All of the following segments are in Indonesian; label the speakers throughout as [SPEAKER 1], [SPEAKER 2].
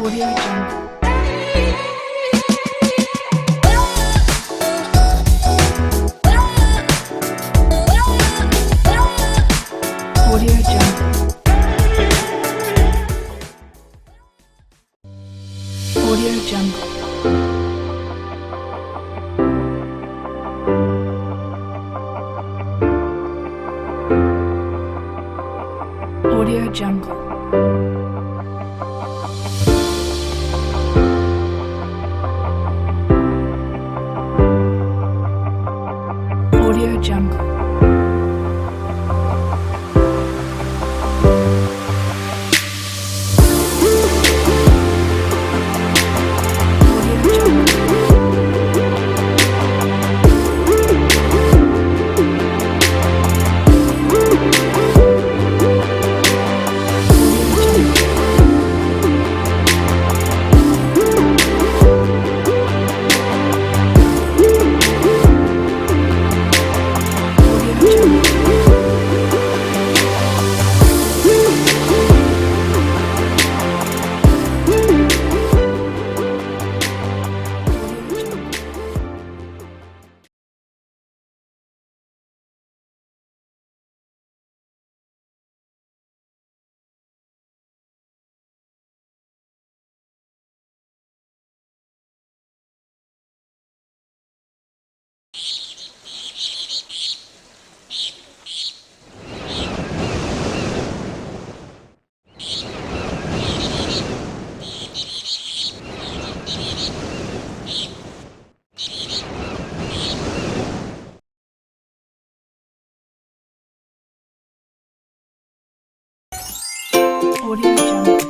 [SPEAKER 1] Audio Jungle. Audio Jungle. Audio Jungle. Audio Jungle. Audio Jungle. Audio Jungle.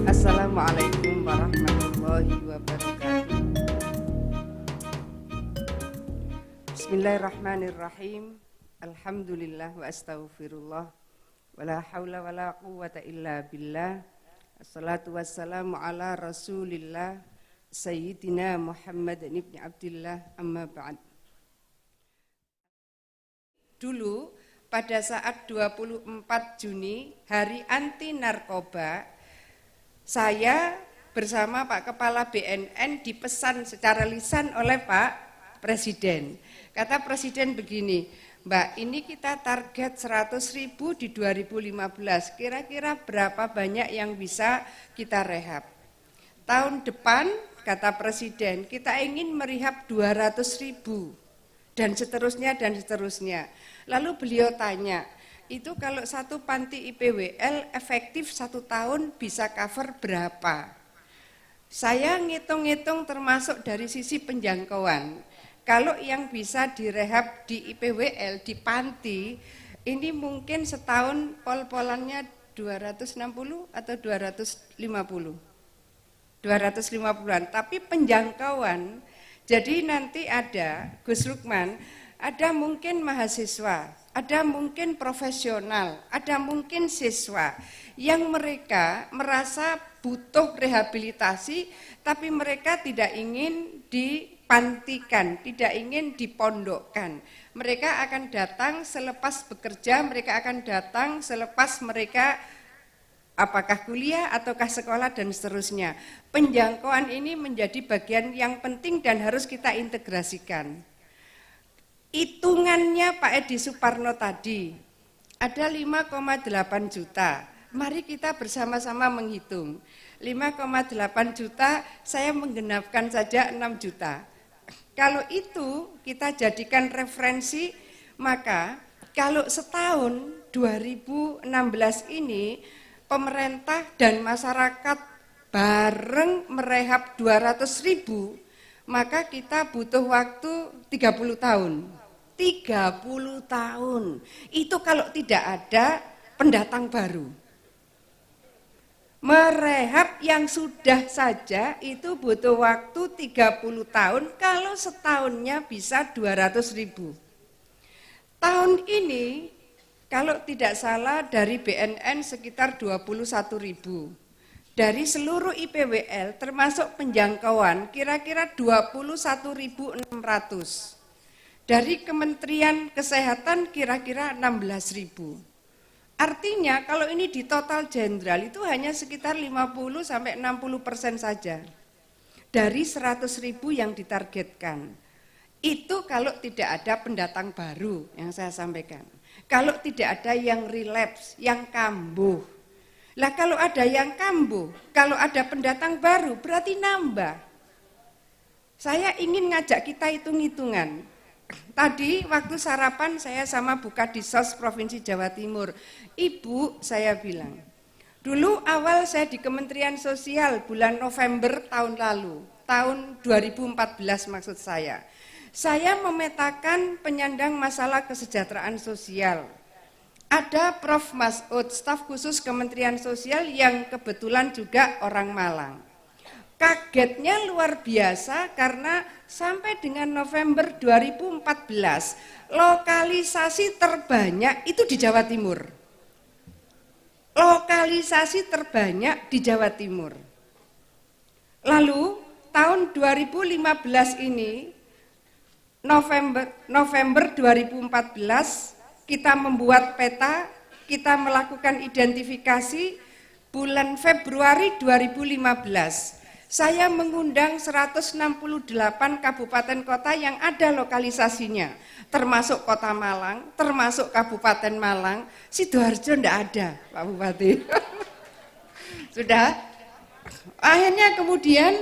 [SPEAKER 2] Assalamualaikum warahmatullahi wabarakatuh. Bismillahirrahmanirrahim. Alhamdulillah wa astaghfirullah. Wala haula wala quwwata illa billah. Assalatu wassalamu ala rasulillah Sayyidina Muhammad ibn Abdillah, amma ba'd. Dulu pada saat 24 Juni Hari Anti Narkoba, saya bersama Pak Kepala BNN dipesan secara lisan oleh Pak Presiden. Kata Presiden begini, Mbak, ini kita target 100.000 di 2015, kira-kira berapa banyak yang bisa kita rehab? Tahun depan, kata Presiden, kita ingin merehab 200.000 dan seterusnya dan seterusnya. Lalu beliau tanya, itu kalau satu panti IPWL efektif 1 tahun bisa cover berapa? Saya ngitung-ngitung termasuk dari sisi penjangkauan. Kalau yang bisa direhab di IPWL, di panti, ini mungkin setahun pol-polannya 260 atau 250? 250-an, tapi penjangkauan. Jadi nanti ada, Gus Lukman, ada mungkin mahasiswa, ada mungkin profesional, ada mungkin siswa yang mereka merasa butuh rehabilitasi tapi mereka tidak ingin di dipantikan, tidak ingin dipondokkan. Mereka akan datang selepas bekerja, mereka akan datang selepas mereka apakah kuliah ataukah sekolah dan seterusnya. Penjangkauan ini menjadi bagian yang penting dan harus kita integrasikan. Hitungannya Pak Edi Suparno tadi, ada 5,8 juta. Mari kita bersama-sama menghitung. 5,8 juta, saya menggenapkan saja 6 juta. Kalau itu kita jadikan referensi, maka kalau setahun 2016 ini pemerintah dan masyarakat bareng merehab 200.000, maka kita butuh waktu 30 tahun. 30 tahun. Itu kalau tidak ada pendatang baru. Merehab yang sudah saja itu butuh waktu 30 tahun, kalau setahunnya bisa 200.000. Tahun ini kalau tidak salah dari BNN sekitar 21.000. Dari seluruh IPWL termasuk penjangkauan kira-kira 21.600. Dari Kementerian Kesehatan kira-kira 16.000. Artinya kalau ini di total jenderal itu hanya sekitar 50-60% saja dari 100.000 yang ditargetkan. Itu kalau tidak ada pendatang baru yang saya sampaikan. Kalau tidak ada yang relapse, yang kambuh. Lah kalau ada yang kambuh, kalau ada pendatang baru berarti nambah. Saya ingin ngajak kita hitung-hitungan. Tadi waktu sarapan saya sama Bu Kadisos Provinsi Jawa Timur. Ibu, saya bilang, dulu awal saya di Kementerian Sosial bulan November tahun lalu, tahun 2014 maksud saya. Saya memetakan penyandang masalah kesejahteraan sosial. Ada Prof. Masud, staf khusus Kementerian Sosial yang kebetulan juga orang Malang. Kagetnya luar biasa karena sampai dengan November 2014 lokalisasi terbanyak itu di Jawa Timur. Lokalisasi terbanyak di Jawa Timur. Lalu tahun 2015 ini November 2014 kita membuat peta, kita melakukan identifikasi. Bulan Februari 2015 saya mengundang 168 kabupaten kota yang ada lokalisasinya, termasuk Kota Malang, termasuk Kabupaten Malang. Sidoarjo enggak ada, Pak Bupati. Sudah. Akhirnya kemudian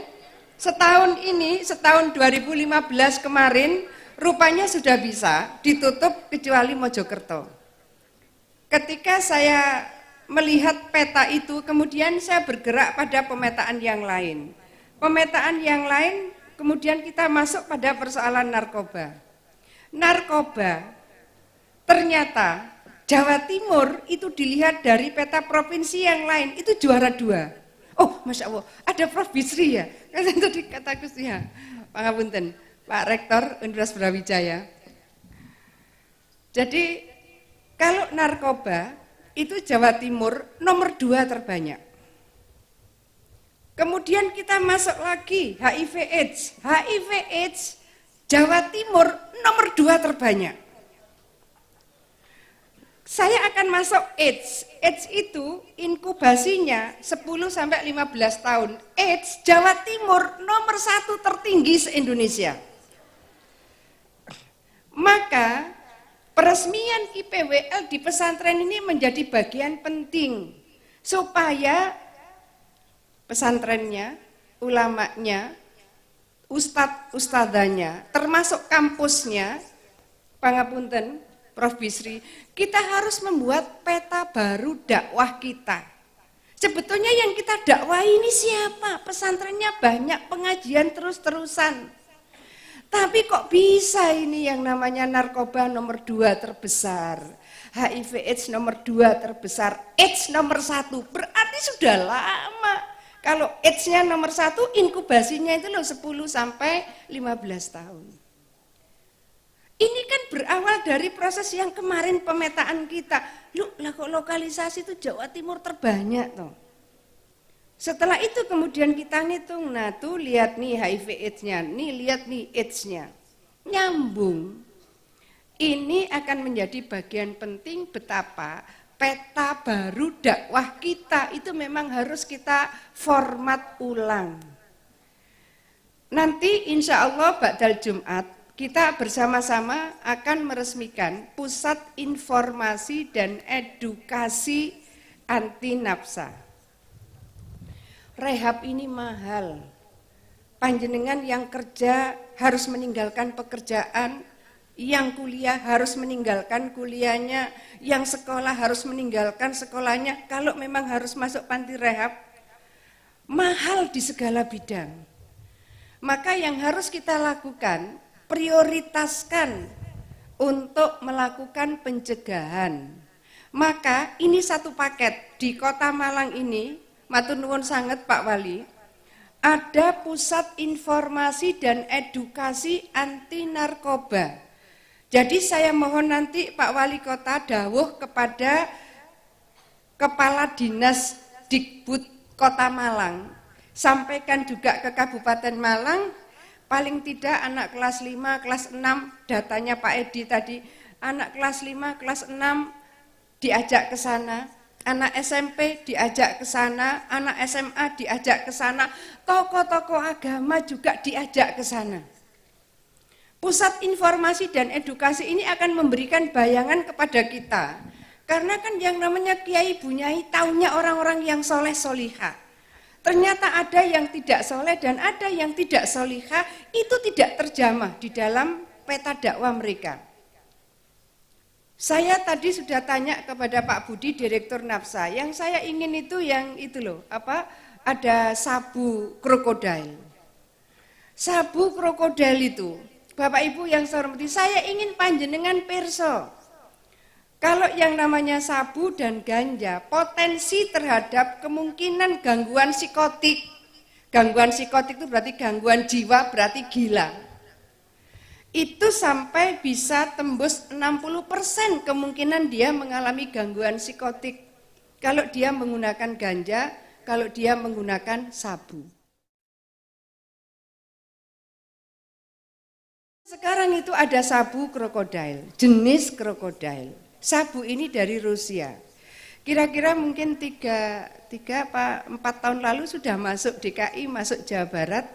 [SPEAKER 2] setahun ini, setahun 2015 kemarin, rupanya sudah bisa ditutup kecuali Mojokerto. Ketika saya melihat peta itu, kemudian saya bergerak pada pemetaan yang lain. Pemetaan yang lain, kemudian kita masuk pada persoalan narkoba. Narkoba, ternyata Jawa Timur itu dilihat dari peta provinsi yang lain, itu juara 2. Oh, Masya Allah, ada Prof. Bisri ya? Kan tadi kataku ya, pangapunten, Pak Rektor Universitas Brawijaya. Jadi, kalau narkoba, itu Jawa Timur nomor 2 terbanyak. Kemudian kita masuk lagi HIV AIDS. HIV AIDS Jawa Timur nomor 2 terbanyak. Saya akan masuk AIDS. AIDS itu inkubasinya 10-15 tahun. AIDS Jawa Timur nomor 1 tertinggi se-Indonesia. Maka peresmian IPWL di pesantren ini menjadi bagian penting supaya pesantrennya, ulamanya, ustadz-ustadzanya, termasuk kampusnya, pangapunten Prof. Bisri, kita harus membuat peta baru dakwah kita. Sebetulnya yang kita dakwah ini siapa? Pesantrennya banyak, pengajian terus-terusan. Tapi kok bisa ini yang namanya narkoba nomor 2 terbesar, HIV AIDS nomor 2 terbesar, AIDS nomor 1, berarti sudah lama. Kalau AIDS-nya nomor 1, inkubasinya itu loh 10-15 tahun. Ini kan berawal dari proses yang kemarin pemetaan kita. Loh, lah kok lokalisasi itu Jawa Timur terbanyak toh. Setelah itu kemudian kita ngitung, nah tuh lihat nih HIV AIDS-nya, nih lihat nih AIDS-nya. Nyambung. Ini akan menjadi bagian penting betapa peta baru dakwah kita itu memang harus kita format ulang. Nanti insya Allah ba'dal Jumat kita bersama-sama akan meresmikan Pusat Informasi dan Edukasi Anti Nafsa. Rehab ini mahal. Panjenengan yang kerja harus meninggalkan pekerjaan, yang kuliah harus meninggalkan kuliahnya, yang sekolah harus meninggalkan sekolahnya. Kalau memang harus masuk panti rehab, mahal di segala bidang. Maka yang harus kita lakukan, prioritaskan untuk melakukan pencegahan. Maka ini satu paket di Kota Malang ini, matur nuwun sanget Pak Wali, ada Pusat Informasi dan Edukasi Anti Narkoba. Jadi saya mohon nanti Pak Wali Kota dawuh kepada Kepala Dinas Dikbud Kota Malang, sampaikan juga ke Kabupaten Malang, paling tidak anak kelas 5, kelas 6, datanya Pak Edi tadi, anak kelas 5, kelas 6 diajak ke sana, anak SMP diajak ke sana, anak SMA diajak ke sana, tokoh-tokoh agama juga diajak ke sana. Pusat Informasi dan Edukasi ini akan memberikan bayangan kepada kita. Karena kan yang namanya kiai bunyai taunya orang-orang yang soleh solihah. Ternyata ada yang tidak soleh dan ada yang tidak solihah, itu tidak terjamah di dalam peta dakwah mereka. Saya tadi sudah tanya kepada Pak Budi, Direktur Nafsa, yang saya ingin itu yang itu loh, ada sabu krokodil. Sabu krokodil itu, Bapak Ibu yang saya hormati, saya ingin panjenengan pirsa. Kalau yang namanya sabu dan ganja, potensi terhadap kemungkinan gangguan psikotik. Gangguan psikotik itu berarti gangguan jiwa, berarti gila. Itu sampai bisa tembus 60% kemungkinan dia mengalami gangguan psikotik. Kalau dia menggunakan ganja, kalau dia menggunakan sabu. Sekarang itu ada sabu krokodil, jenis krokodil. Sabu ini dari Rusia. Kira-kira mungkin 4 tahun lalu sudah masuk DKI, masuk Jawa Barat.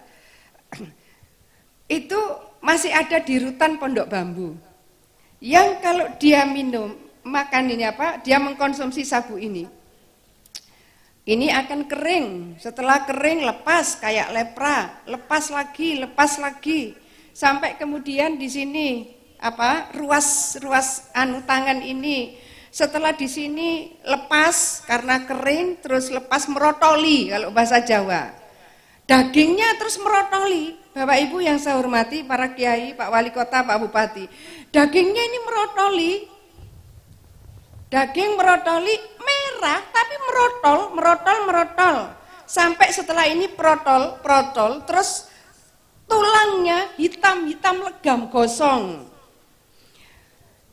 [SPEAKER 2] Itu masih ada di rutan Pondok Bambu. Yang kalau dia minum, makan ini dia mengkonsumsi sabu ini. Ini akan kering. Setelah kering lepas kayak lepra, lepas lagi. Sampai kemudian di sini ruas tangan ini, setelah di sini lepas karena kering, terus lepas merotoli kalau bahasa Jawa. Dagingnya terus merotoli. Bapak Ibu yang saya hormati, para kiai, Pak Wali Kota, Pak Bupati, dagingnya ini merotoli. Daging merotoli merah tapi merotol. Sampai setelah ini protol, terus tulangnya hitam legam gosong.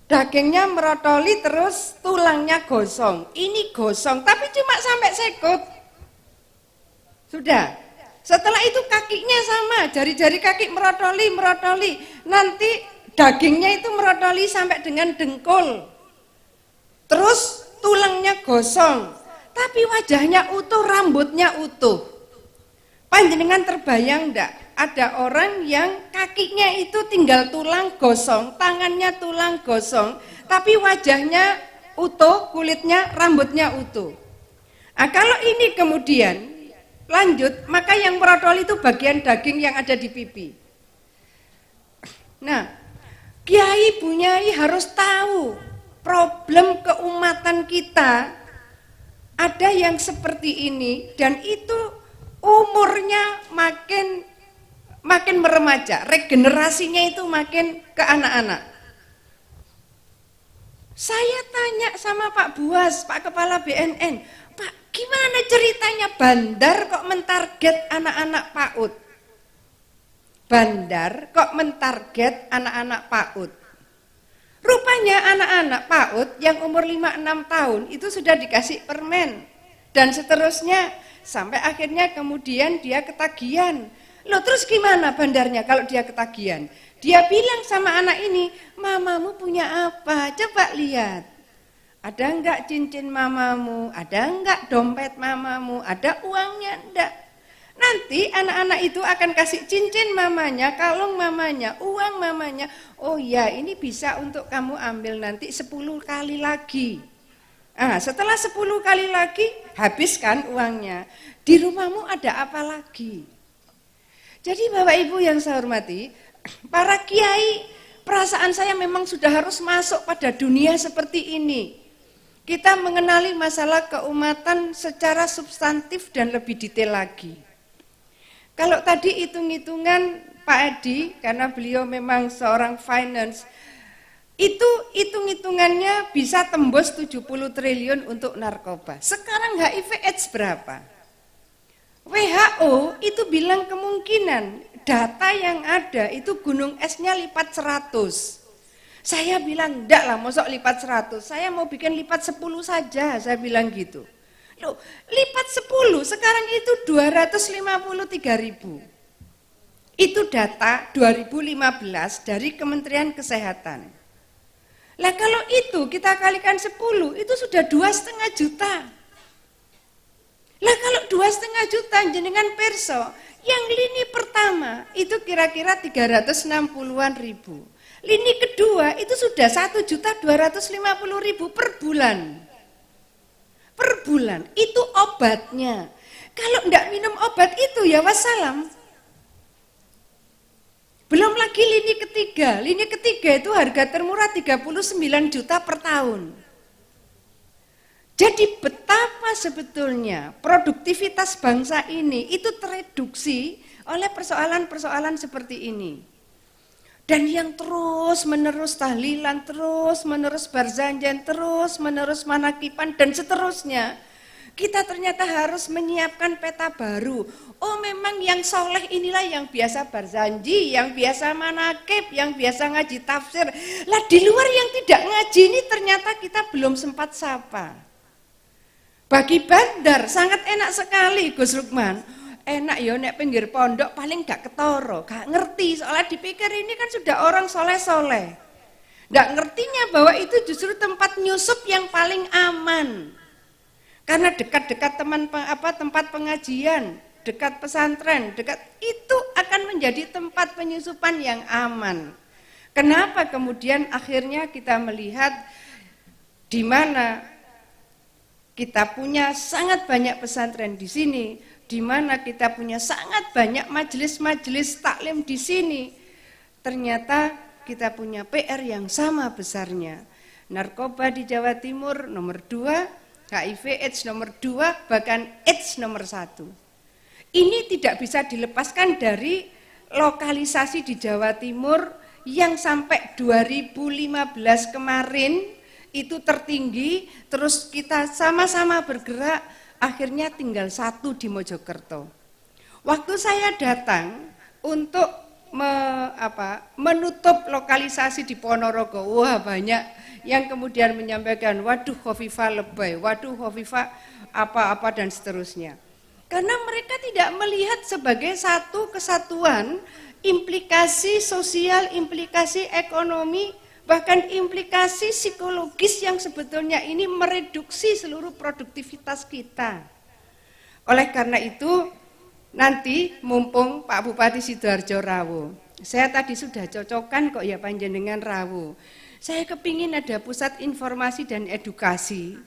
[SPEAKER 2] Dagingnya merotoli terus tulangnya gosong. Ini gosong tapi cuma sampai sekut. Sudah. Setelah itu kakinya sama, jari-jari kaki merotoli. Nanti dagingnya itu merotoli sampai dengan dengkul. Terus tulangnya gosong. Tapi wajahnya utuh, rambutnya utuh. Panjenengan terbayang enggak? Ada orang yang kakinya itu tinggal tulang gosong, tangannya tulang gosong, tapi wajahnya utuh, kulitnya, rambutnya utuh. Nah, kalau ini kemudian lanjut, maka yang merotol itu bagian daging yang ada di pipi. Nah, kiai bunyai harus tahu problem keumatan kita ada yang seperti ini, dan itu umurnya makin meremaja, regenerasinya itu makin ke anak-anak. Saya tanya sama Pak Buas, Pak Kepala BNN, Pak, gimana ceritanya Bandar kok mentarget anak-anak PAUD? Bandar kok mentarget anak-anak PAUD? Rupanya anak-anak PAUD yang umur 5-6 tahun itu sudah dikasih permen dan seterusnya sampai akhirnya kemudian dia ketagihan. Loh terus gimana bandarnya kalau dia ketagihan? Dia bilang sama anak ini, mamamu punya apa? Coba lihat. Ada enggak cincin mamamu? Ada enggak dompet mamamu? Ada uangnya? Enggak. Nanti anak-anak itu akan kasih cincin mamanya, kalung mamanya, uang mamanya. Oh ya, ini bisa untuk kamu ambil nanti 10 kali lagi. Setelah 10 kali lagi, habiskan uangnya. Di rumahmu ada apa lagi? Jadi Bapak Ibu yang saya hormati, para kiai, perasaan saya memang sudah harus masuk pada dunia seperti ini. Kita mengenali masalah keumatan secara substantif dan lebih detail lagi. Kalau tadi hitung-hitungan Pak Edi, karena beliau memang seorang finance, itu hitung-hitungannya bisa tembus 70 triliun untuk narkoba. Sekarang HIV AIDS berapa? WHO itu bilang kemungkinan data yang ada itu gunung esnya lipat 100. Saya bilang enggak lah, mosok lipat 100, saya mau bikin lipat 10 saja, saya bilang gitu. Loh, lipat 10, sekarang itu 253.000. Itu data 2015 dari Kementerian Kesehatan. Lah kalau itu kita kalikan 10, itu sudah 2,5 juta. Lah kalau 2,5 juta jenengan perso, yang lini pertama itu kira-kira 360-an ribu. Lini kedua itu sudah 1.250.000 per bulan. Per bulan, itu obatnya. Kalau enggak minum obat itu ya wassalam. Belum lagi lini ketiga itu harga termurah 39 juta per tahun. Jadi betapa sebetulnya produktivitas bangsa ini itu tereduksi oleh persoalan-persoalan seperti ini. Dan yang terus menerus tahlilan, terus menerus barzanjan, terus menerus manakipan dan seterusnya. Kita ternyata harus menyiapkan peta baru. Oh memang yang soleh inilah yang biasa barzanji, yang biasa manakib, yang biasa ngaji tafsir. Lah di luar yang tidak ngaji ini ternyata kita belum sempat sapa. Bagi bandar sangat enak sekali Gus Lukman. Enak ya nek pinggir pondok paling gak ketoro, gak ngerti soalnya dipikir ini kan sudah orang soleh-soleh. Gak ngertinya bahwa itu justru tempat nyusup yang paling aman. Karena dekat-dekat tempat pengajian, dekat pesantren, dekat itu akan menjadi tempat penyusupan yang aman. Kenapa kemudian akhirnya kita melihat di mana kita punya sangat banyak pesantren di sini, di mana kita punya sangat banyak majelis-majelis taklim di sini. Ternyata kita punya PR yang sama besarnya. Narkoba di Jawa Timur nomor 2, HIV AIDS nomor 2, bahkan AIDS nomor 1. Ini tidak bisa dilepaskan dari lokalisasi di Jawa Timur yang sampai 2015 kemarin itu tertinggi, terus kita sama-sama bergerak, akhirnya tinggal 1 di Mojokerto. Waktu saya datang untuk menutup lokalisasi di Ponorogo, wah banyak yang kemudian menyampaikan, waduh Khofifah lebay, waduh Khofifah apa-apa dan seterusnya. Karena mereka tidak melihat sebagai satu kesatuan, implikasi sosial, implikasi ekonomi, bahkan implikasi psikologis yang sebetulnya ini mereduksi seluruh produktivitas kita. Oleh karena itu, nanti mumpung Pak Bupati Sidoarjo rawuh, saya tadi sudah cocokkan kok ya panjenengan rawuh. Saya kepingin ada pusat informasi dan edukasi.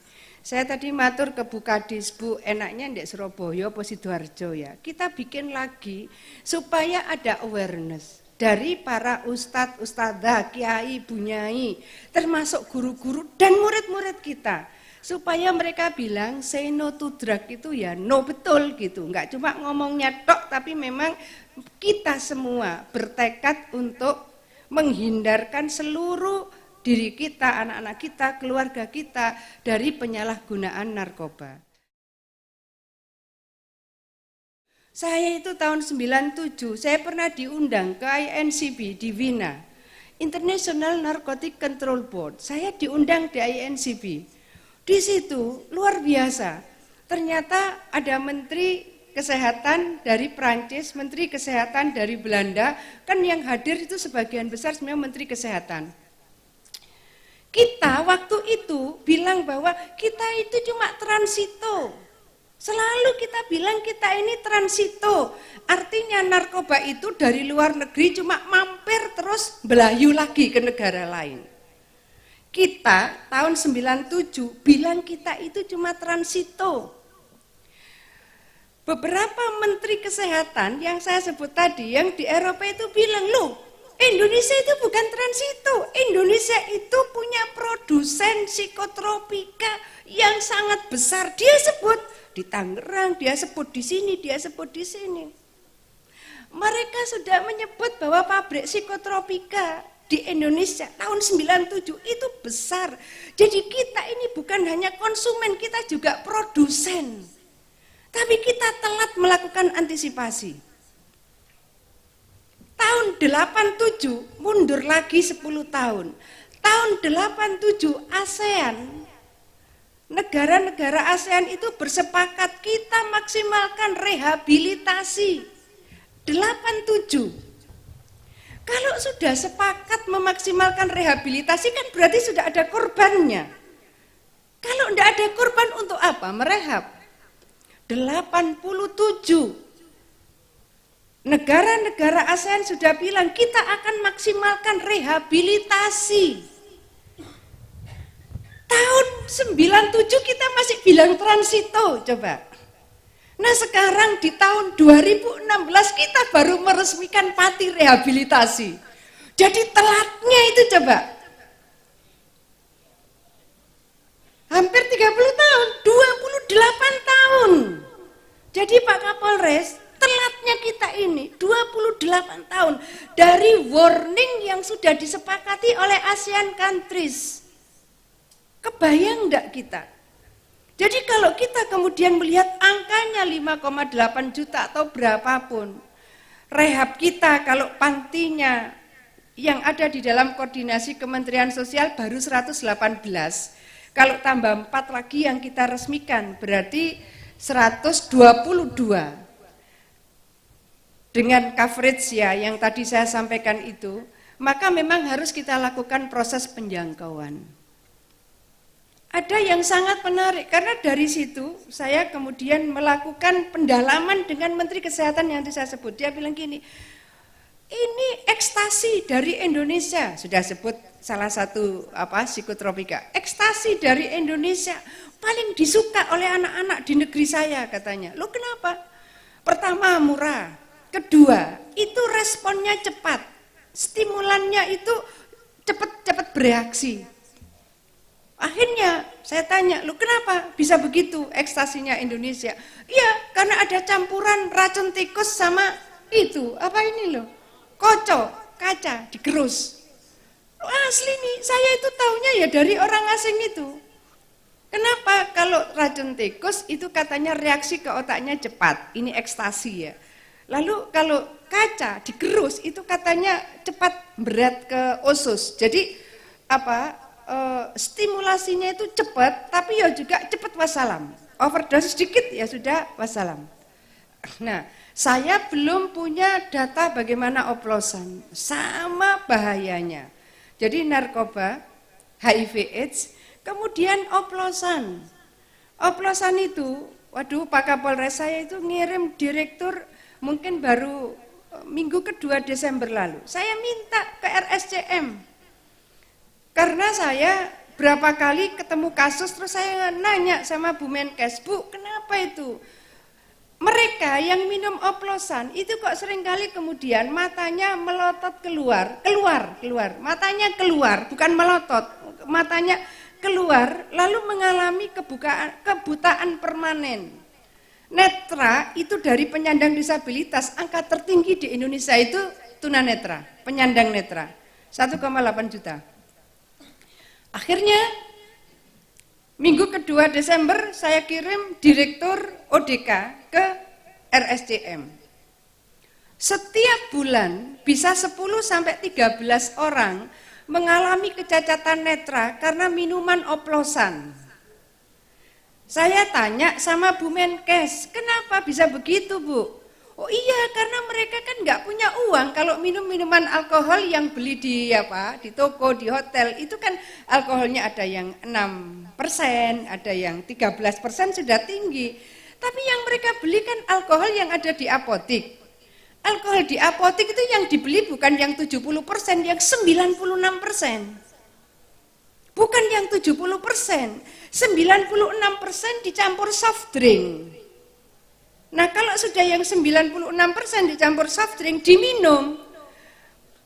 [SPEAKER 2] Saya tadi matur ke Bu Kadis, Bu, enaknya ndek Surabaya apa Sidoarjo ya. Kita bikin lagi supaya ada awareness dari para ustadz, ustadzah, kiai, bunyai, termasuk guru-guru dan murid-murid kita. Supaya mereka bilang say no to drug itu ya no betul gitu. Enggak cuma ngomongnya tok, tapi memang kita semua bertekad untuk menghindarkan seluruh diri kita, anak-anak kita, keluarga kita dari penyalahgunaan narkoba. Saya itu tahun 97, saya pernah diundang ke INCB di Wina, International Narcotic Control Board. Saya diundang di INCB. Di situ luar biasa, ternyata ada menteri kesehatan dari Prancis, menteri kesehatan dari Belanda, kan yang hadir itu sebagian besar sebenarnya menteri kesehatan. Kita waktu itu bilang bahwa kita itu cuma transito. Selalu kita bilang kita ini transito. Artinya narkoba itu dari luar negeri cuma mampir terus belayu lagi ke negara lain. Kita tahun 97 bilang kita itu cuma transito. Beberapa menteri kesehatan yang saya sebut tadi yang di Eropa itu bilang, loh Indonesia itu bukan transito, Indonesia itu punya produsen psikotropika yang sangat besar. Dia sebut di Tangerang, dia sebut di sini, dia sebut di sini. Mereka sudah menyebut bahwa pabrik psikotropika di Indonesia tahun 97 itu besar. Jadi kita ini bukan hanya konsumen, kita juga produsen. Tapi kita telat melakukan antisipasi. Tahun 87 mundur lagi 10 tahun. Tahun 87 ASEAN, negara-negara ASEAN itu bersepakat kita maksimalkan rehabilitasi. 87. Kalau sudah sepakat memaksimalkan rehabilitasi kan berarti sudah ada korbannya. Kalau tidak ada korban untuk apa? Merehab. 87 negara-negara ASEAN sudah bilang kita akan maksimalkan rehabilitasi. Tahun 97 kita masih bilang transito, coba. Nah sekarang di tahun 2016 kita baru meresmikan pati rehabilitasi. Jadi telatnya itu coba. Hampir 30 tahun, 28 tahun. Jadi Pak Kapolres, telatnya kita ini 28 tahun dari warning yang sudah disepakati oleh ASEAN countries. Kebayang enggak kita? Jadi kalau kita kemudian melihat angkanya 5,8 juta atau berapapun, rehab kita kalau pantinya yang ada di dalam koordinasi Kementerian Sosial baru 118. Kalau tambah 4 lagi yang kita resmikan berarti 122. Dengan coverage ya yang tadi saya sampaikan itu, maka memang harus kita lakukan proses penjangkauan. Ada yang sangat menarik karena dari situ saya kemudian melakukan pendalaman dengan Menteri Kesehatan yang tadi saya sebut. Dia bilang gini, ini ekstasi dari Indonesia, sudah sebut salah satu psikotropika. Ekstasi dari Indonesia paling disuka oleh anak-anak di negeri saya katanya. Loh kenapa? Pertama murah, kedua itu responnya cepat, stimulannya itu cepat bereaksi. Akhirnya saya tanya, lu kenapa bisa begitu ekstasinya Indonesia? Iya, karena ada campuran racun tikus sama itu, apa ini loh, kaca, digerus. Asli nih, saya itu taunya ya dari orang asing itu. Kenapa? Kalau racun tikus itu katanya reaksi ke otaknya cepat, ini ekstasi ya. Lalu kalau kaca digerus itu katanya cepat berat ke usus. Jadi stimulasinya itu cepat, tapi ya juga cepat wassalam. Overdosis sedikit ya sudah wassalam. Nah, saya belum punya data bagaimana oplosan, sama bahayanya. Jadi narkoba, HIV/AIDS, kemudian oplosan. Oplosan itu, waduh Pak Kapolres saya itu ngirim direktur mungkin baru minggu kedua Desember lalu. Saya minta ke RSCM. Karena saya berapa kali ketemu kasus terus saya nanya sama Bu Menkes, Bu kenapa itu? Mereka yang minum oplosan itu kok seringkali kemudian matanya melotot keluar, matanya keluar, bukan melotot, matanya keluar lalu mengalami kebutaan permanen. Netra itu dari penyandang disabilitas, angka tertinggi di Indonesia itu tunanetra, penyandang netra, 1,8 juta. Akhirnya minggu kedua Desember saya kirim direktur ODK ke RSCM. Setiap bulan bisa 10-13 orang mengalami kecacatan netra karena minuman oplosan. Saya tanya sama Bu Menkes, kenapa bisa begitu Bu? Oh iya, karena mereka kan nggak punya uang. Kalau minum minuman alkohol yang beli di di toko, di hotel, itu kan alkoholnya ada yang 6%, ada yang 13% sudah tinggi. Tapi yang mereka beli kan alkohol yang ada di apotik. Alkohol di apotik itu yang dibeli bukan yang 70%, yang 96%. Bukan yang 70%, 96% dicampur soft drink. Nah kalau sudah yang 96% dicampur soft drink diminum,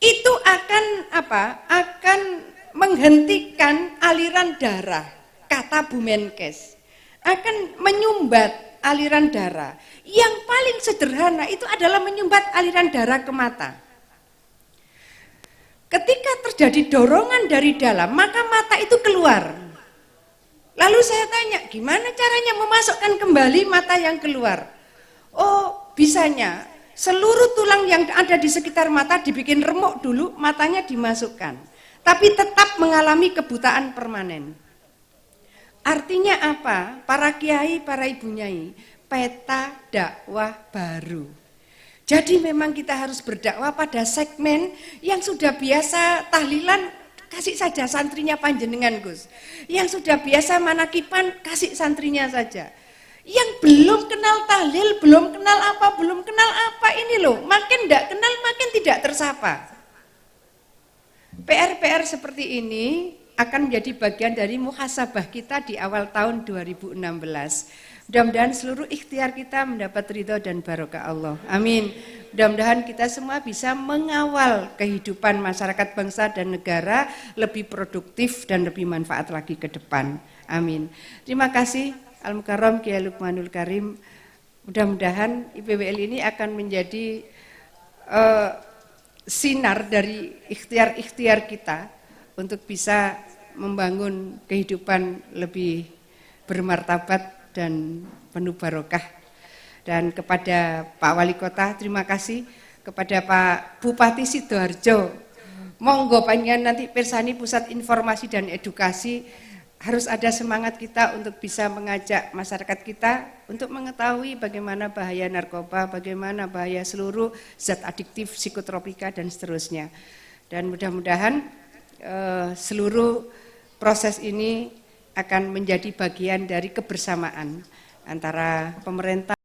[SPEAKER 2] itu akan Akan menghentikan aliran darah, kata Bu Menkes. Akan menyumbat aliran darah. Yang paling sederhana itu adalah menyumbat aliran darah ke mata. Ketika terjadi dorongan dari dalam, maka mata itu keluar. Lalu saya tanya, gimana caranya memasukkan kembali mata yang keluar? Oh, bisanya seluruh tulang yang ada di sekitar mata dibikin remuk dulu, matanya dimasukkan. Tapi tetap mengalami kebutaan permanen. Artinya apa? Para kiai, para ibu nyai, peta dakwah baru. Jadi memang kita harus berdakwah pada segmen yang sudah biasa tahlilan, kasih saja santrinya panjenengan Gus. Yang sudah biasa manakipan, kasih santrinya saja. Yang belum kenal tahlil, belum kenal apa ini loh, makin tidak kenal makin tidak tersapa. PR-PR seperti ini akan menjadi bagian dari muhasabah kita di awal tahun 2016. Mudah-mudahan seluruh ikhtiar kita mendapat ridho dan barokah Allah. Amin. Mudah-mudahan kita semua bisa mengawal kehidupan masyarakat bangsa dan negara lebih produktif dan lebih manfaat lagi ke depan. Amin. Terima kasih Al-Mukarram Kiai Lukmanul Karim. Mudah-mudahan IPWL ini akan menjadi sinar dari ikhtiar-ikhtiar kita untuk bisa membangun kehidupan lebih bermartabat dan penuh barokah. Dan kepada Pak Wali Kota terima kasih, kepada Pak Bupati Sidoarjo, monggo panjenengan nanti pirsani Pusat Informasi dan Edukasi, harus ada semangat kita untuk bisa mengajak masyarakat kita untuk mengetahui bagaimana bahaya narkoba, bagaimana bahaya seluruh zat adiktif, psikotropika dan seterusnya. Dan mudah-mudahan seluruh proses ini akan menjadi bagian dari kebersamaan antara pemerintah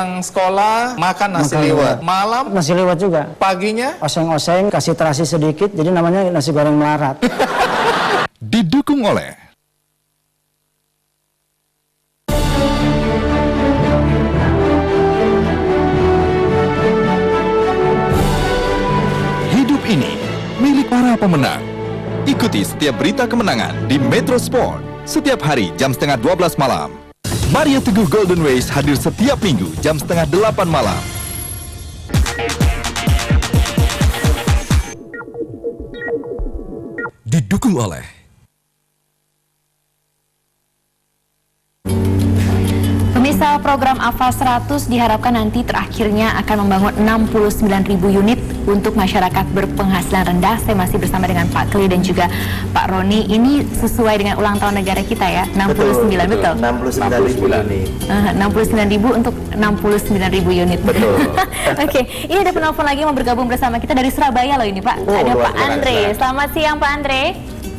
[SPEAKER 3] pulang sekolah makan nasi
[SPEAKER 4] Makan
[SPEAKER 3] liwet, malam
[SPEAKER 4] Nasi liwet juga.
[SPEAKER 3] paginya
[SPEAKER 4] Oseng-oseng, kasih terasi sedikit, jadi namanya nasi goreng melarat.
[SPEAKER 5] Didukung oleh Hidup ini milik para pemenang. Ikuti setiap berita kemenangan di Metro Sport setiap hari jam setengah 12 malam. Maria Teguh Golden Race hadir setiap minggu jam setengah 8 malam. Didukung oleh
[SPEAKER 6] Pemirsa, program AFA 100 diharapkan nanti terakhirnya akan membangun 69.000 unit untuk masyarakat berpenghasilan rendah. Saya masih bersama dengan Pak Kli dan juga Pak Roni. Ini sesuai dengan ulang tahun negara kita ya, 69, betul?
[SPEAKER 7] 69.000 unit.
[SPEAKER 6] 69.000 untuk 69.000 unit.
[SPEAKER 7] Betul.
[SPEAKER 6] Oke, ini ada penelpon lagi yang mau bergabung bersama kita dari Surabaya loh ini Pak.
[SPEAKER 7] Oh,
[SPEAKER 6] ada
[SPEAKER 7] luar
[SPEAKER 6] Pak Andre.
[SPEAKER 7] biasa.
[SPEAKER 6] Selamat siang Pak Andre.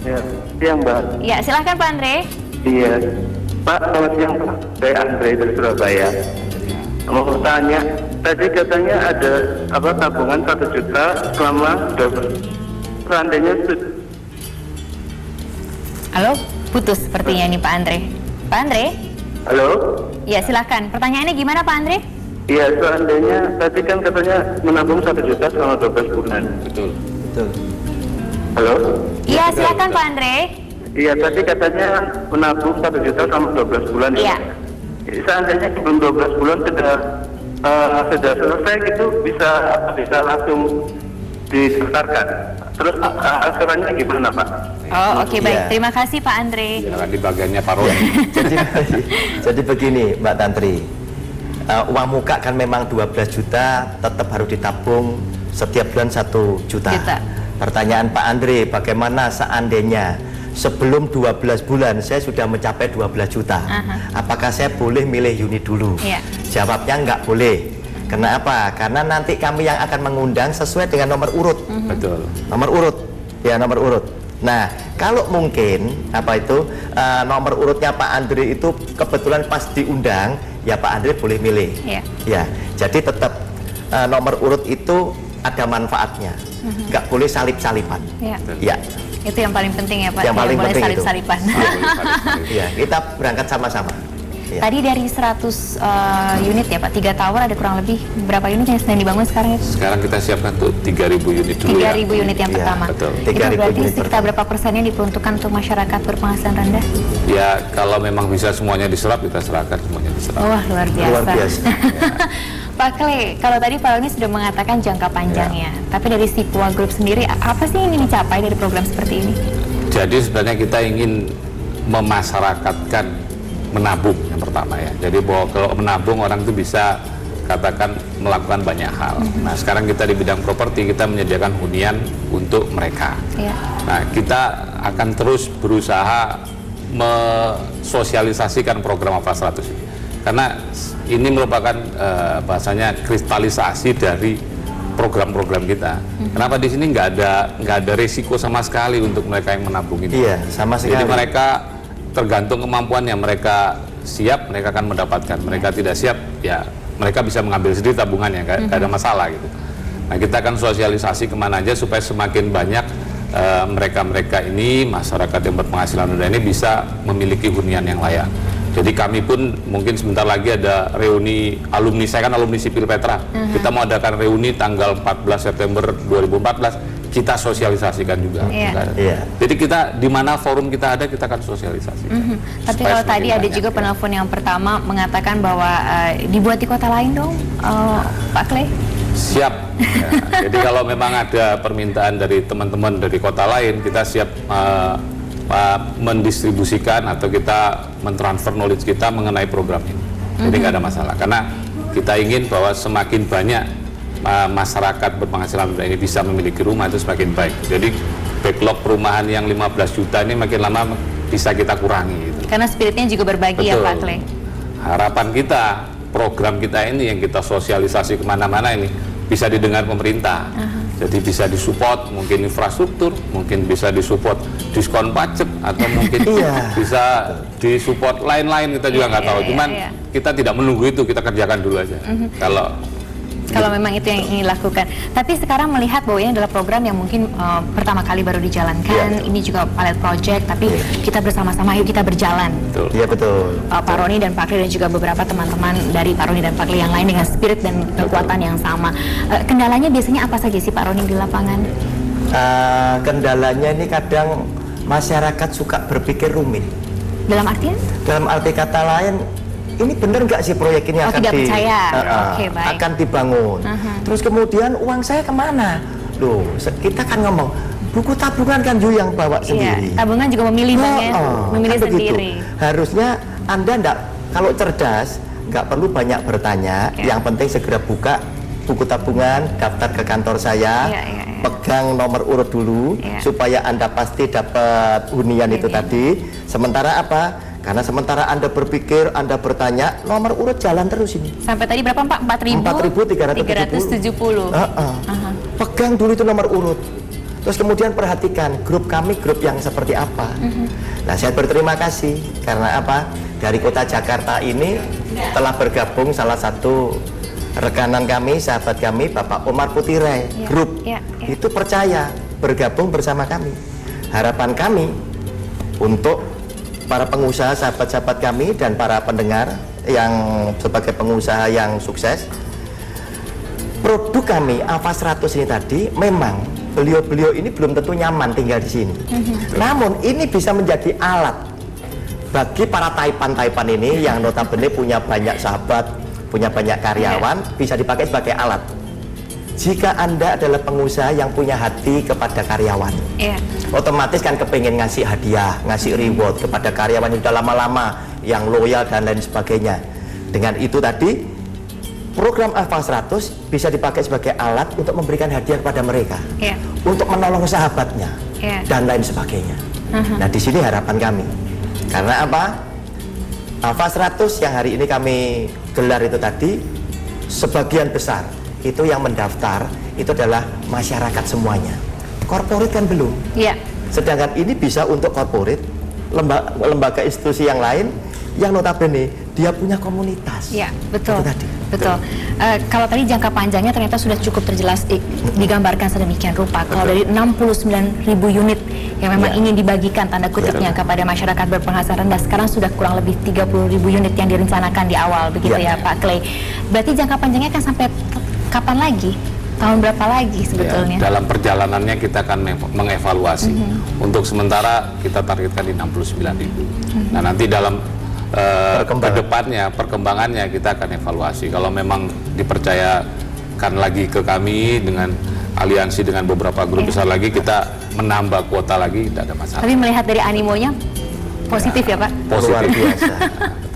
[SPEAKER 7] Ya, siang Mbak.
[SPEAKER 6] Ya, silahkan Pak Andre.
[SPEAKER 7] Iya. Pak, selamat siang Pak. Saya Andre dari Surabaya. Mau tanya, tadi katanya ada tabungan 1 juta selama 12. Seandainya
[SPEAKER 6] Halo, putus sepertinya ini Pak Andre. Pak Andre?
[SPEAKER 7] Halo?
[SPEAKER 6] Ya, silahkan. Pertanyaannya gimana Pak Andre?
[SPEAKER 7] Iya, seandainya tadi kan katanya menabung 1 juta selama 12 bulan.
[SPEAKER 3] betul.
[SPEAKER 7] Halo?
[SPEAKER 6] Iya, silakan Pak Andre.
[SPEAKER 7] Iya, tadi katanya menabung 1 juta selama 12 bulan.
[SPEAKER 6] Iya.
[SPEAKER 7] Ya? Seandainya sebelum 12 bulan sudah selesai gitu, bisa langsung didaftarkan. Terus asurannya gimana Pak?
[SPEAKER 6] Oh, oke, baik.
[SPEAKER 8] Iya.
[SPEAKER 6] Terima kasih Pak Andre.
[SPEAKER 3] Jangan di bagiannya Pak Roni.
[SPEAKER 8] Jadi begini Mbak Tantri, uang muka kan memang 12 juta tetap harus ditabung setiap bulan 1 juta. Pertanyaan Pak Andre, bagaimana seandainya sebelum 12 bulan saya sudah mencapai 12 juta, apakah saya boleh milih unit dulu?
[SPEAKER 6] Iya.
[SPEAKER 8] Jawabnya nggak boleh. Kenapa? Karena nanti kami yang akan mengundang sesuai dengan nomor urut.
[SPEAKER 3] Betul.
[SPEAKER 8] Nomor urut, ya nomor urut. Nah, kalau mungkin nomor urutnya Pak Andre itu kebetulan pas diundang, ya Pak Andre boleh milih.
[SPEAKER 6] Iya.
[SPEAKER 8] Ya, jadi tetap nomor urut itu ada manfaatnya, nggak boleh salip-salipan.
[SPEAKER 6] Iya.
[SPEAKER 8] Ya,
[SPEAKER 6] Itu yang paling penting ya Pak.
[SPEAKER 8] Yang
[SPEAKER 6] Tidak
[SPEAKER 8] paling
[SPEAKER 6] boleh
[SPEAKER 8] penting itu.
[SPEAKER 6] salip-salipan.
[SPEAKER 8] ya kita berangkat sama-sama. Ya.
[SPEAKER 6] Tadi dari 100 unit ya Pak, 3 tower ada kurang lebih berapa unit yang sedang dibangun sekarang itu?
[SPEAKER 3] Sekarang kita siapkan tuh 3.000 unit dulu
[SPEAKER 6] 3.000 unit yang
[SPEAKER 8] Iya,
[SPEAKER 6] pertama.
[SPEAKER 3] betul.
[SPEAKER 6] Itu
[SPEAKER 8] 3.000
[SPEAKER 6] berarti
[SPEAKER 8] unit
[SPEAKER 6] sekitar berapa persennya diperuntukkan untuk masyarakat berpenghasilan rendah?
[SPEAKER 3] Ya kalau memang bisa semuanya diserap, kita serahkan semuanya diserap.
[SPEAKER 6] Wah, luar biasa.
[SPEAKER 8] Luar biasa.
[SPEAKER 6] Pak Kle, kalau tadi Pak Roni sudah mengatakan jangka panjangnya, tapi dari Sipua Group sendiri, apa sih yang ingin dicapai dari program seperti ini?
[SPEAKER 3] Jadi sebenarnya kita ingin memasyarakatkan menabung yang pertama ya. Jadi bahwa kalau menabung orang itu bisa katakan melakukan banyak hal. Nah sekarang kita di bidang properti kita menyediakan hunian untuk mereka.
[SPEAKER 6] Ya.
[SPEAKER 3] Nah kita akan terus berusaha mensosialisasikan program AFA 100 ini. Karena ini merupakan bahasanya kristalisasi dari program-program kita. Kenapa di sini nggak ada risiko sama sekali untuk mereka yang menabung ini?
[SPEAKER 8] Iya, sama sekali.
[SPEAKER 3] Jadi mereka tergantung kemampuannya, mereka siap mereka akan mendapatkan, mereka tidak siap ya mereka bisa mengambil sendiri tabungannya, nggak ada masalah gitu. Nah kita akan sosialisasi kemana aja supaya semakin banyak mereka-mereka ini, masyarakat yang berpenghasilan rendah ini bisa memiliki hunian yang layak. Jadi kami pun mungkin sebentar lagi ada reuni alumni, saya kan alumni Sipil Petra. Kita mau adakan reuni tanggal 14 September 2014, kita sosialisasikan juga.
[SPEAKER 8] Iya.
[SPEAKER 3] Jadi kita di mana forum kita ada, kita akan sosialisasikan.
[SPEAKER 6] Tapi
[SPEAKER 3] Supaya
[SPEAKER 6] kalau tadi
[SPEAKER 3] semakin
[SPEAKER 6] ada
[SPEAKER 3] banyak,
[SPEAKER 6] juga
[SPEAKER 3] ya.
[SPEAKER 6] penelpon yang pertama mengatakan bahwa dibuat di kota lain dong, Pak Kle?
[SPEAKER 3] Siap. Ya, jadi kalau memang ada permintaan dari teman-teman dari kota lain, kita siap mendistribusikan atau kita mentransfer knowledge kita mengenai program ini. Jadi nggak ada masalah. Karena kita ingin bahwa semakin banyak masyarakat berpenghasilan rendah ini bisa memiliki rumah itu semakin baik. Jadi backlog perumahan yang 15 juta ini makin lama bisa kita kurangi. Gitu.
[SPEAKER 6] Karena spiritnya juga berbagi ya Pak Kle.
[SPEAKER 3] Harapan kita, program kita ini yang kita sosialisasi kemana-mana ini bisa didengar pemerintah. Jadi bisa disupport mungkin infrastruktur, mungkin bisa disupport diskon pajak, atau mungkin bisa disupport lain-lain, kita juga nggak tahu. Cuman kita tidak menunggu itu, kita kerjakan dulu aja. Kalau
[SPEAKER 6] memang itu yang ingin dilakukan. Tapi sekarang melihat bahwa ini adalah program yang mungkin pertama kali baru dijalankan. Ini juga pilot project, tapi kita bersama-sama, ayo kita berjalan.
[SPEAKER 8] Iya betul.
[SPEAKER 6] Pak Roni dan Pak Kli dan juga beberapa teman-teman dari Pak Roni dan Pak Kli yang lain dengan spirit dan kekuatan yang sama. Kendalanya biasanya apa saja sih Pak Roni di lapangan?
[SPEAKER 8] Kendalanya ini kadang masyarakat suka berpikir rumit.
[SPEAKER 6] Dalam artian?
[SPEAKER 8] Dalam arti kata lain, ini benar nggak sih proyek ini akan dibangun? Terus kemudian uang saya kemana? Loh, kita kan ngomong buku tabungan kan yang bawa sendiri.
[SPEAKER 6] Tabungan juga memilih memilih
[SPEAKER 8] kan
[SPEAKER 6] sendiri.
[SPEAKER 8] Harusnya Anda kalau cerdas nggak perlu banyak bertanya. Yang penting segera buka buku tabungan, daftar ke kantor saya, pegang nomor urut dulu supaya Anda pasti dapat hunian itu tadi. Sementara apa? Karena sementara Anda berpikir, Anda bertanya, nomor urut jalan terus ini.
[SPEAKER 6] Sampai tadi berapa Pak?
[SPEAKER 8] 4.370. Pegang dulu itu nomor urut. Terus kemudian perhatikan grup kami, grup yang seperti apa. Nah, saya berterima kasih karena apa? Dari Kota Jakarta ini telah bergabung salah satu rekanan kami, sahabat kami, Bapak Omar Putirai, grup. Itu percaya bergabung bersama kami. Harapan kami untuk para pengusaha, sahabat-sahabat kami dan para pendengar yang sebagai pengusaha yang sukses, produk kami AVA 100 ini tadi memang beliau-beliau ini belum tentu nyaman tinggal di sini. Namun ini bisa menjadi alat bagi para taipan-taipan ini yang notabene punya banyak sahabat, punya banyak karyawan, bisa dipakai sebagai alat. Jika Anda adalah pengusaha yang punya hati kepada karyawan, otomatis kan kepengen ngasih hadiah, ngasih reward kepada karyawan yang sudah lama-lama, yang loyal dan lain sebagainya. Dengan itu tadi, program AVA 100 bisa dipakai sebagai alat untuk memberikan hadiah kepada mereka, untuk menolong sahabatnya, dan lain sebagainya. Nah, di sini harapan kami. Karena apa? AVA 100 yang hari ini kami gelar itu tadi, sebagian besar itu yang mendaftar itu adalah masyarakat semuanya. Korporat kan belum. Sedangkan ini bisa untuk korporat, lembaga institusi yang lain yang notabene dia punya komunitas.
[SPEAKER 6] Betul. Betul. Kalau tadi jangka panjangnya ternyata sudah cukup terjelas digambarkan sedemikian rupa. Kalau dari 69.000 unit yang memang ingin dibagikan tanda kutipnya kepada masyarakat berpenghasilan rendah, sekarang sudah kurang lebih 30.000 unit yang direncanakan di awal, begitu ya Pak Clay. Berarti jangka panjangnya akan sampai kapan lagi? Tahun berapa lagi sebetulnya?
[SPEAKER 3] Dalam perjalanannya kita akan mengevaluasi. Untuk sementara kita targetkan di 69.000. Nah, nanti dalam kedepannya, perkembangannya kita akan evaluasi. Kalau memang dipercayakan lagi ke kami dengan aliansi dengan beberapa grup besar lagi, kita menambah kuota lagi, tidak ada masalah.
[SPEAKER 6] Tapi melihat dari animonya positif ya Pak?
[SPEAKER 3] Positif.
[SPEAKER 8] Luar biasa.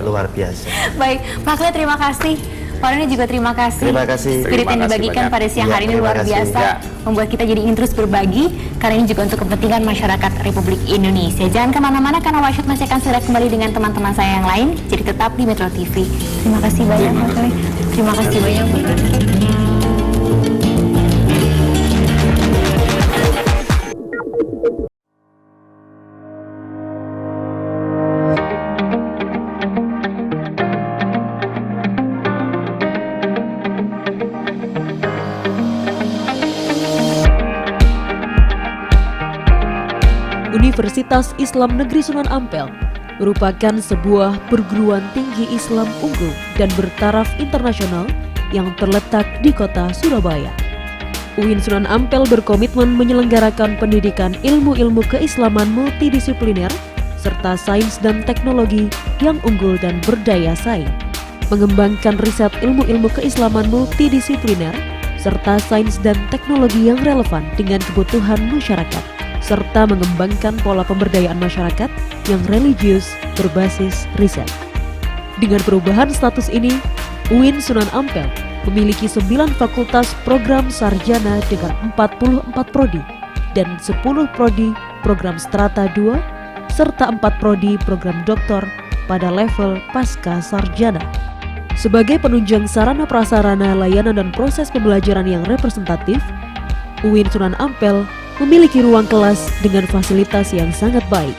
[SPEAKER 8] Luar biasa.
[SPEAKER 6] Baik, Pak Clay terima kasih. Pak Roni juga terima kasih.
[SPEAKER 8] Terima kasih.
[SPEAKER 6] Spirit yang dibagikan pada siang hari ini luar biasa, membuat kita jadi ingin terus berbagi, karena ini juga untuk kepentingan masyarakat Republik Indonesia. Jangan kemana-mana karena Wasyut masih akan segera kembali dengan teman-teman saya yang lain. Jadi tetap di Metro TV. Terima kasih banyak Pak Clay. Terima kasih banyak Pak Clay.
[SPEAKER 9] Universitas Islam Negeri Sunan Ampel merupakan sebuah perguruan tinggi Islam unggul dan bertaraf internasional yang terletak di kota Surabaya. UIN Sunan Ampel berkomitmen menyelenggarakan pendidikan ilmu-ilmu keislaman multidisipliner serta sains dan teknologi yang unggul dan berdaya saing, mengembangkan riset ilmu-ilmu keislaman multidisipliner serta sains dan teknologi yang relevan dengan kebutuhan masyarakat, serta mengembangkan pola pemberdayaan masyarakat yang religius berbasis riset. Dengan perubahan status ini, UIN Sunan Ampel memiliki 9 fakultas program sarjana dengan 44 prodi dan 10 prodi program strata 2 serta 4 prodi program doktor pada level pasca sarjana. Sebagai penunjang sarana prasarana layanan dan proses pembelajaran yang representatif, UIN Sunan Ampel memiliki ruang kelas dengan fasilitas yang sangat baik.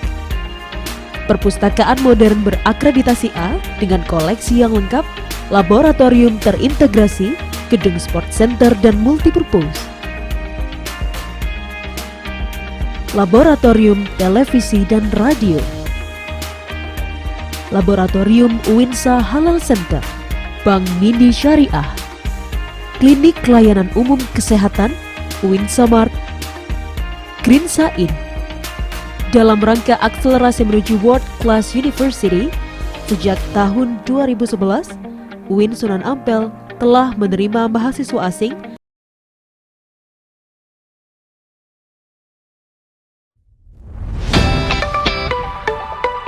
[SPEAKER 9] Perpustakaan modern berakreditasi A dengan koleksi yang lengkap, laboratorium terintegrasi, gedung sport center dan multipurpose. Laboratorium televisi dan radio. Laboratorium Uinsa Halal Center, Bank Mini Syariah, Klinik Layanan Umum Kesehatan, Uinsa Mart, Green Sain. Dalam rangka akselerasi menuju World Class University, sejak tahun 2011, UIN Sunan Ampel telah menerima mahasiswa asing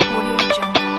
[SPEAKER 1] Audio Jungle.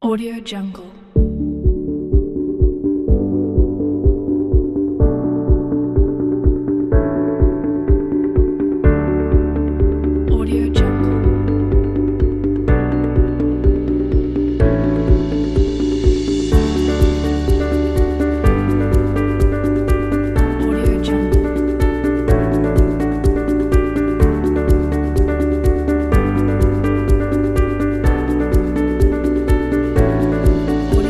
[SPEAKER 1] Audio Jungle. Audio Jungle. Audio Jungle. Audio Jungle. Audio Jungle. Audio Jungle. Audio Jungle. Audio Jungle. Audio Jungle. Audio Jungle. Audio Jungle. Audio Jungle. Audio Jungle. Audio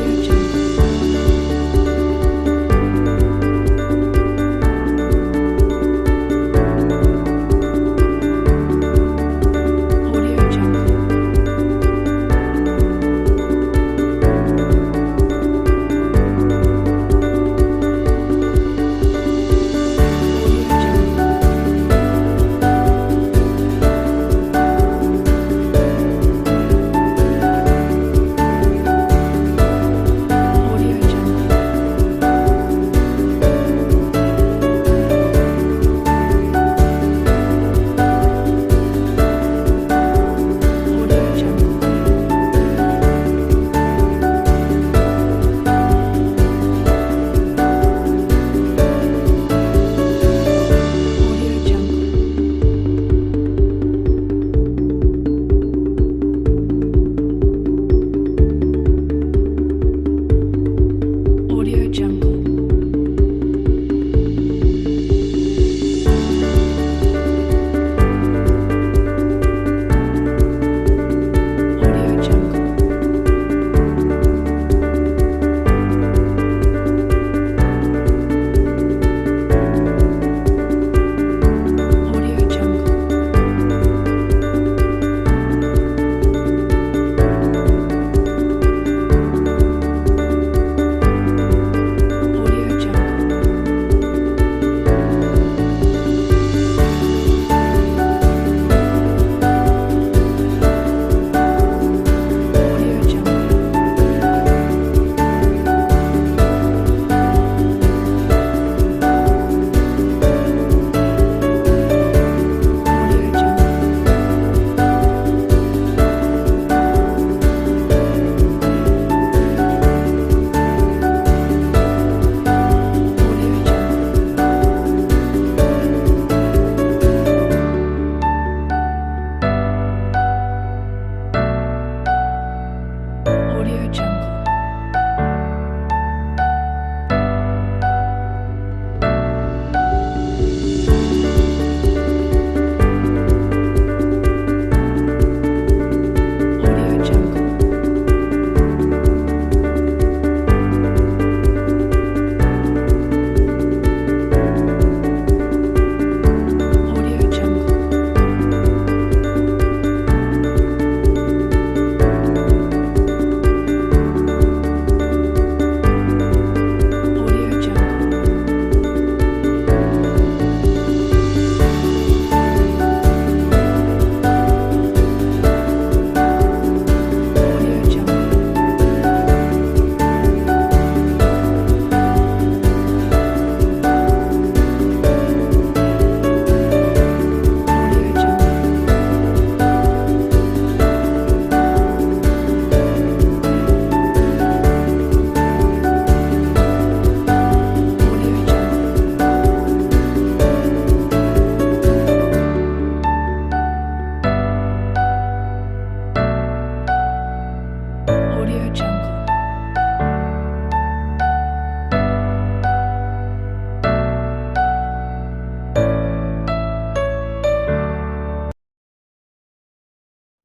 [SPEAKER 1] Audio Jungle.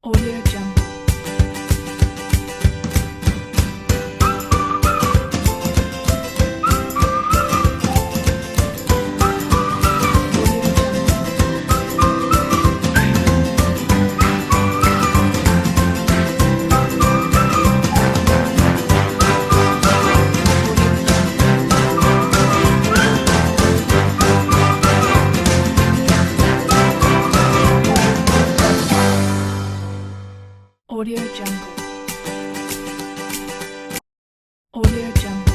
[SPEAKER 1] Audio Jungle. Audio Jungle. Audio Jungle.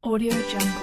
[SPEAKER 1] Audio Jungle.